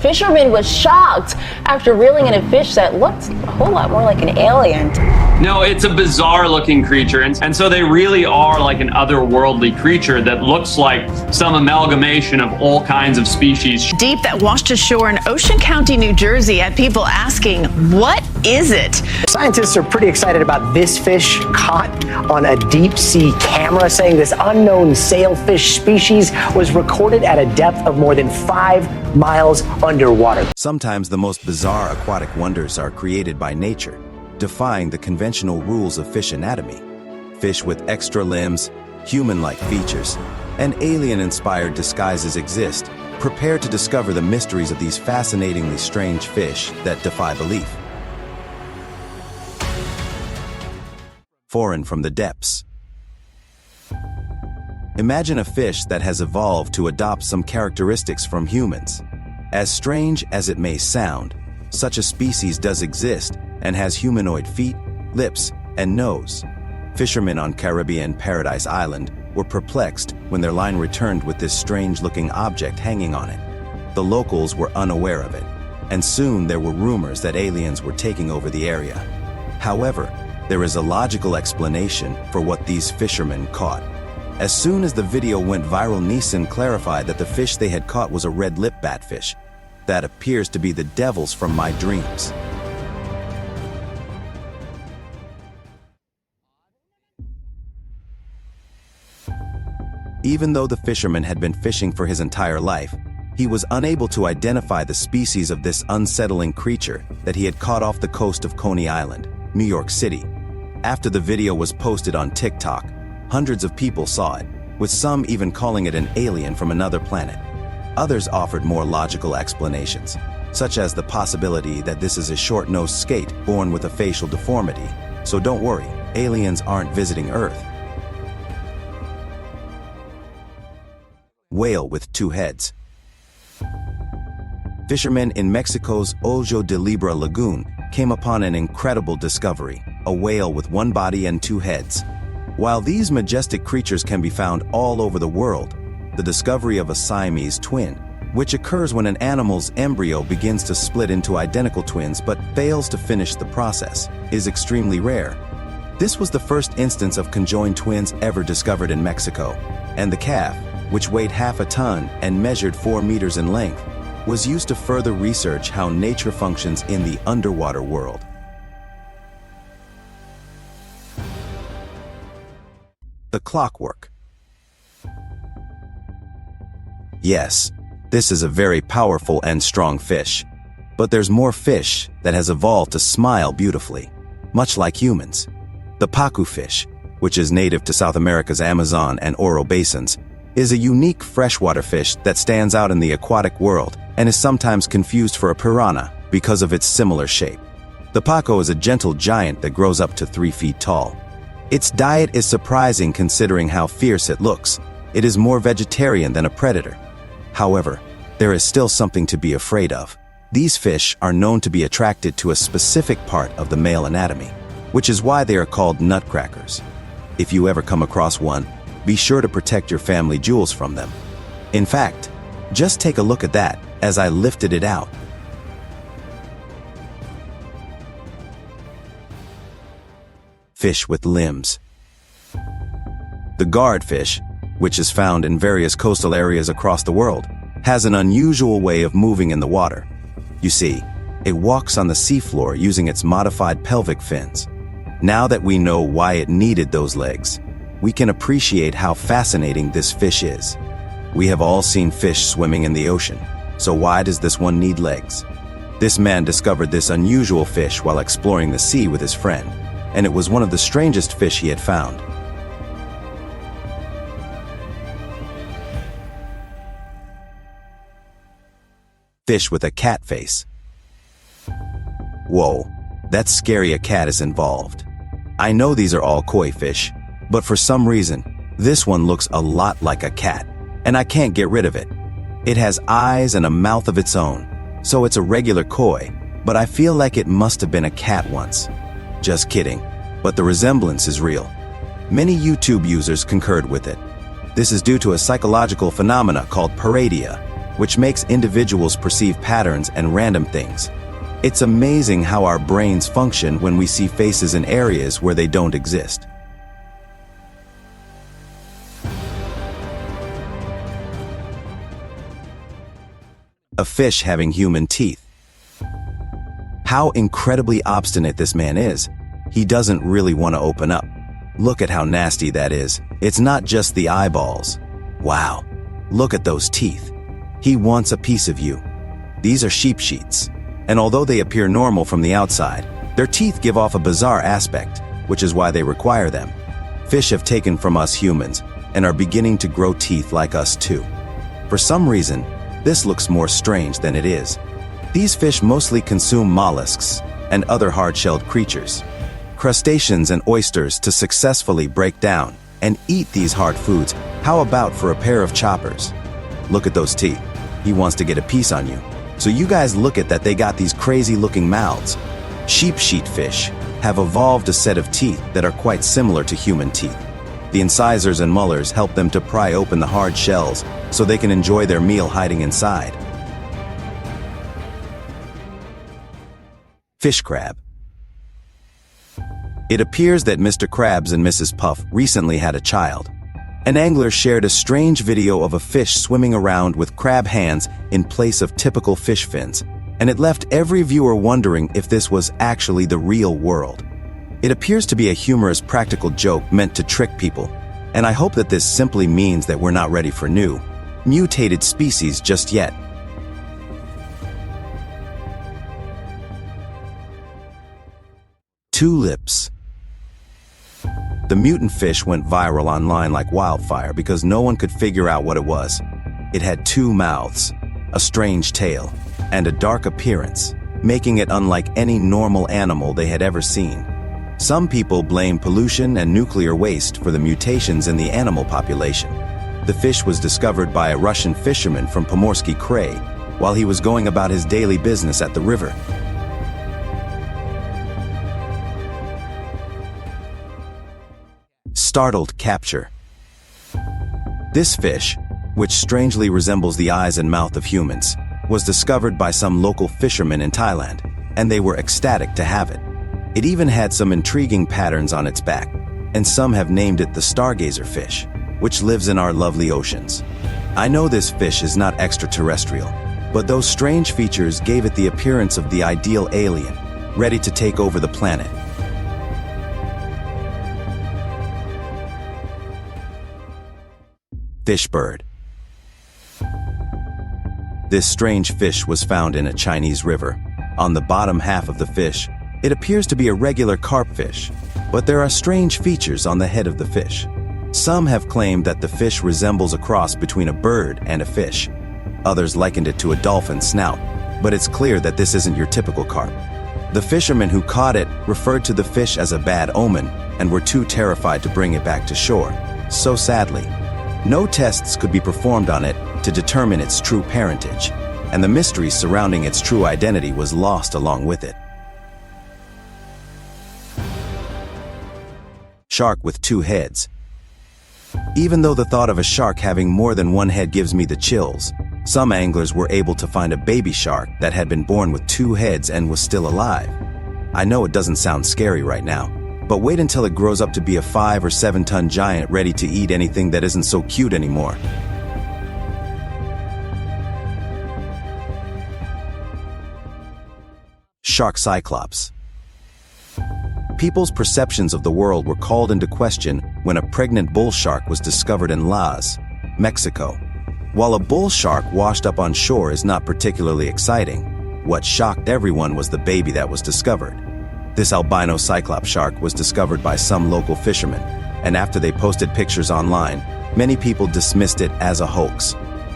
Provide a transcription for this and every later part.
fisherman was shocked after reeling in a fish that looked a whole lot more like an alien. No, it's a bizarre looking creature, and so they really are like an otherworldly creature that looks like some amalgamation of all kinds of species. Deep that washed ashore in Ocean County, New Jersey, had people asking, what is it? Scientists are pretty excited about this fish caught on a deep sea camera, saying this unknown sailfish species was recorded at a depth of more than 5 miles underwater. Sometimes the most bizarre aquatic wonders are created by nature, defying the conventional rules of fish anatomy. Fish with extra limbs, human-like features, and alien-inspired disguises exist. Prepare to discover the mysteries of these fascinatingly strange fish that defy belief. Foreign from the depths. Imagine a fish that has evolved to adopt some characteristics from humans. As strange as it may sound, such a species does exist and has humanoid feet, lips, and nose. Fishermen on Caribbean Paradise Island were perplexed when their line returned with this strange-looking object hanging on it. The locals were unaware of it, and soon there were rumors that aliens were taking over the area. However, there is a logical explanation for what these fishermen caught. As soon as the video went viral, Neeson clarified that the fish they had caught was a red-lip batfish. That appears to be the devils from my dreams. Even though the fisherman had been fishing for his entire life, he was unable to identify the species of this unsettling creature that he had caught off the coast of Coney Island, New York City. After the video was posted on TikTok, hundreds of people saw it, with some even calling it an alien from another planet. Others offered more logical explanations, such as the possibility that this is a short-nosed skate born with a facial deformity. So don't worry, aliens aren't visiting Earth. Whale with 2 heads. Fishermen in Mexico's Ojo de Libra lagoon came upon an incredible discovery, a whale with 1 body and 2 heads. While these majestic creatures can be found all over the world, the discovery of a Siamese twin, which occurs when an animal's embryo begins to split into identical twins but fails to finish the process, is extremely rare. This was the first instance of conjoined twins ever discovered in Mexico, and the calf, which weighed half a ton and measured 4 meters in length, was used to further research how nature functions in the underwater world. The clockwork. Yes, this is a very powerful and strong fish, but there's more fish that has evolved to smile beautifully, much like humans. The pacu fish, which is native to South America's Amazon and Oro basins, is a unique freshwater fish that stands out in the aquatic world and is sometimes confused for a piranha because of its similar shape. The pacu is a gentle giant that grows up to 3 feet tall. Its diet is surprising considering how fierce it looks. It is more vegetarian than a predator. However, there is still something to be afraid of. These fish are known to be attracted to a specific part of the male anatomy, which is why they are called nutcrackers. If you ever come across one, be sure to protect your family jewels from them. In fact, just take a look at that as I lifted it out. Fish with limbs. The guardfish, which is found in various coastal areas across the world, has an unusual way of moving in the water. You see, it walks on the seafloor using its modified pelvic fins. Now that we know why it needed those legs, we can appreciate how fascinating this fish is. We have all seen fish swimming in the ocean, so why does this one need legs? This man discovered this unusual fish while exploring the sea with his friend, and it was one of the strangest fish he had found. Fish with a cat face. Whoa, that's scary. A cat is involved. I know these are all koi fish, but for some reason, this one looks a lot like a cat, and I can't get rid of it. It has eyes and a mouth of its own, so it's a regular koi, but I feel like it must have been a cat once. Just kidding, but the resemblance is real. Many YouTube users concurred with it. This is due to a psychological phenomena called pareidolia, which makes individuals perceive patterns and random things. It's amazing how our brains function when we see faces in areas where they don't exist. A fish having human teeth. How incredibly obstinate this man is. He doesn't really want to open up. Look at how nasty that is. It's not just the eyeballs. Wow. Look at those teeth. He wants a piece of you. These are sheep sheets, and although they appear normal from the outside, their teeth give off a bizarre aspect, which is why they require them. Fish have taken from us humans and are beginning to grow teeth like us too. For some reason, this looks more strange than it is. These fish mostly consume mollusks and other hard-shelled creatures, crustaceans and oysters to successfully break down and eat these hard foods. How about for a pair of choppers? Look at those teeth. He wants to get a piece on you. So you guys look at that, they got these crazy-looking mouths. Sheep sheet fish have evolved a set of teeth that are quite similar to human teeth. The incisors and molars help them to pry open the hard shells so they can enjoy their meal hiding inside. Fish crab. It appears that Mr. Krabs and Mrs. Puff recently had a child. An angler shared a strange video of a fish swimming around with crab hands in place of typical fish fins, and it left every viewer wondering if this was actually the real world. It appears to be a humorous practical joke meant to trick people, and I hope that this simply means that we're not ready for new, mutated species just yet. Tulips. The mutant fish went viral online like wildfire because no one could figure out what it was. It had two mouths, a strange tail, and a dark appearance, making it unlike any normal animal they had ever seen. Some people blame pollution and nuclear waste for the mutations in the animal population. The fish was discovered by a Russian fisherman from Pomorsky Krai while he was going about his daily business at the river. Startled capture. This fish, which strangely resembles the eyes and mouth of humans, was discovered by some local fishermen in Thailand, and they were ecstatic to have it. It even had some intriguing patterns on its back, and some have named it the stargazer fish, which lives in our lovely oceans. I know this fish is not extraterrestrial, but those strange features gave it the appearance of the ideal alien, ready to take over the planet. Fish bird. This strange fish was found in a Chinese river. On the bottom half of the fish, it appears to be a regular carp fish, but there are strange features on the head of the fish. Some have claimed that the fish resembles a cross between a bird and a fish. Others likened it to a dolphin snout, but it's clear that this isn't your typical carp. The fishermen who caught it referred to the fish as a bad omen and were too terrified to bring it back to shore. So sadly, no tests could be performed on it to determine its true parentage, and the mystery surrounding its true identity was lost along with it. Shark with two heads. Even though the thought of a shark having more than one head gives me the chills, some anglers were able to find a baby shark that had been born with two heads and was still alive. I know it doesn't sound scary right now, but wait until it grows up to be a 5 or 7 ton giant ready to eat anything that isn't so cute anymore. Shark cyclops. People's perceptions of the world were called into question when a pregnant bull shark was discovered in Laos, Mexico. While a bull shark washed up on shore is not particularly exciting, what shocked everyone was the baby that was discovered. This albino cyclops shark was discovered by some local fishermen, and after they posted pictures online, many people dismissed it as a hoax.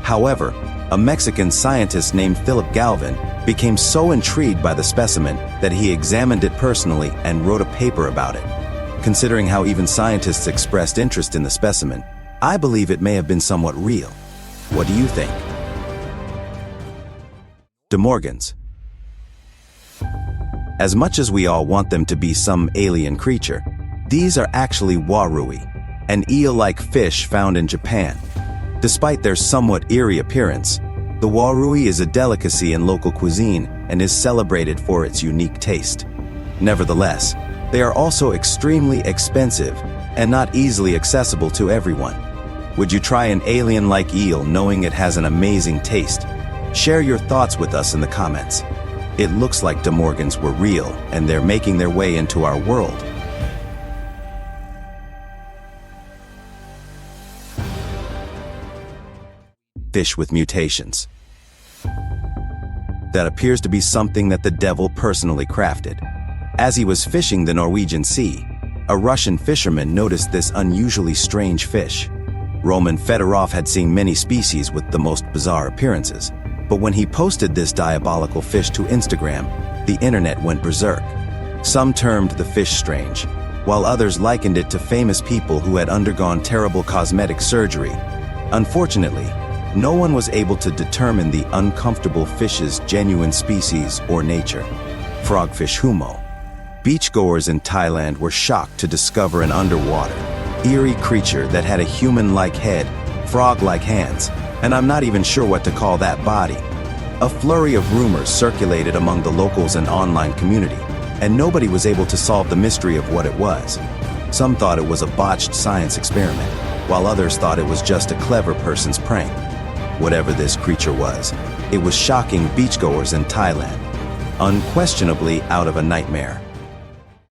However, a Mexican scientist named Philip Galvin became so intrigued by the specimen that he examined it personally and wrote a paper about it. Considering how even scientists expressed interest in the specimen, I believe it may have been somewhat real. What do you think? De Morgans. As much as we all want them to be some alien creature, these are actually warui, an eel-like fish found in Japan. Despite their somewhat eerie appearance, The warui is a delicacy in local cuisine and is celebrated for its unique taste. Nevertheless, they are also extremely expensive and not easily accessible to everyone. Would you try an alien-like eel knowing it has an amazing taste? Share your thoughts with us in the comments. It looks like De Morgans were real and they're making their way into our world. Fish with mutations. That appears to be something that the devil personally crafted. As he was fishing the Norwegian Sea, a Russian fisherman noticed this unusually strange fish. Roman Fedorov had seen many species with the most bizarre appearances, but when he posted this diabolical fish to Instagram, the internet went berserk. Some termed the fish strange, while others likened it to famous people who had undergone terrible cosmetic surgery. Unfortunately, no one was able to determine the uncomfortable fish's genuine species or nature. Frogfish humo. Beachgoers in Thailand were shocked to discover an underwater, eerie creature that had a human-like head, frog-like hands, and I'm not even sure what to call that body. A flurry of rumors circulated among the locals and online community, and nobody was able to solve the mystery of what it was. Some thought it was a botched science experiment, while others thought it was just a clever person's prank. Whatever this creature was, it was shocking beachgoers in Thailand, unquestionably out of a nightmare.